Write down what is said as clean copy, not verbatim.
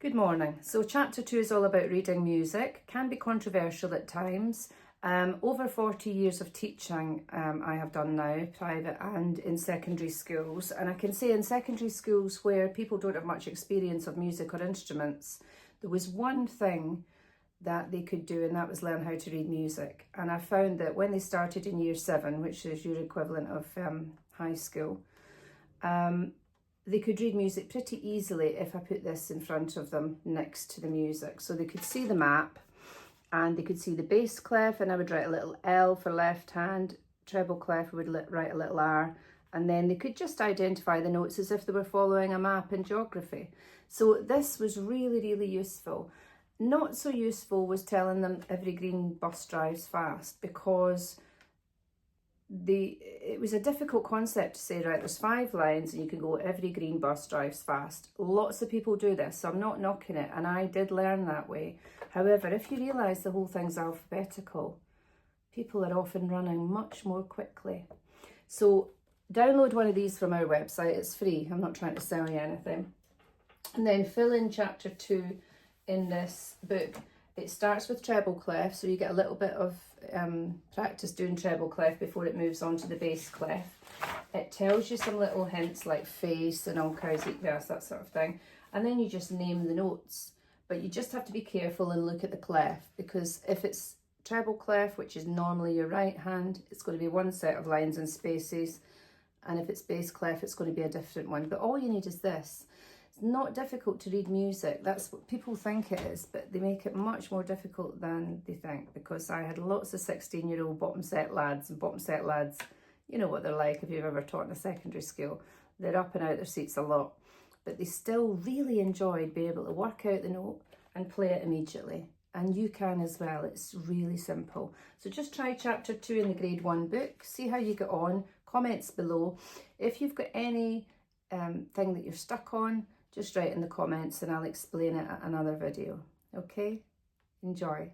Good morning. So chapter 2 is all about reading music. Can be controversial at times. Over 40 years of teaching I have done now, private and in secondary schools. And I can say in secondary schools where people don't have much experience of music or instruments, there was one thing that they could do, and that was learn how to read music. And I found that when they started in year 7, which is your equivalent of high school, they could read music pretty easily if I put this in front of them next to the music. So they could see the map and they could see the bass clef, and I would write a little L for left hand, treble clef, I would write a little R, and then they could just identify the notes as if they were following a map in geography. So this was really, really useful. Not so useful was telling them every green bus drives fast, because it was a difficult concept to say, right, there's 5 lines and you can go every green bus drives fast. Lots of people do this, so I'm not knocking it, and I did learn that way. However, if you realise the whole thing's alphabetical, people are often running much more quickly. So download one of these from our website, it's free, I'm not trying to sell you anything. And then fill in chapter 2 in this book. It starts with treble clef, so you get a little bit of practice doing treble clef before it moves on to the bass clef. It tells you some little hints like face and all cows eat grass, that sort of thing. And then you just name the notes. But you just have to be careful and look at the clef, because if it's treble clef, which is normally your right hand, it's going to be one set of lines and spaces. And if it's bass clef, it's going to be a different one. But all you need is this. It's not difficult to read music. That's what people think it is, but they make it much more difficult than they think, because I had lots of 16-year-old bottom set lads, and bottom set lads, you know what they're like if you've ever taught in a secondary school. They're up and out their seats a lot, but they still really enjoyed being able to work out the note and play it immediately. And you can as well. It's really simple. So just try chapter 2 in the grade 1 book, see how you get on. Comments below. If you've got any thing that you're stuck on, just write in the comments and I'll explain it at another video. Okay? Enjoy.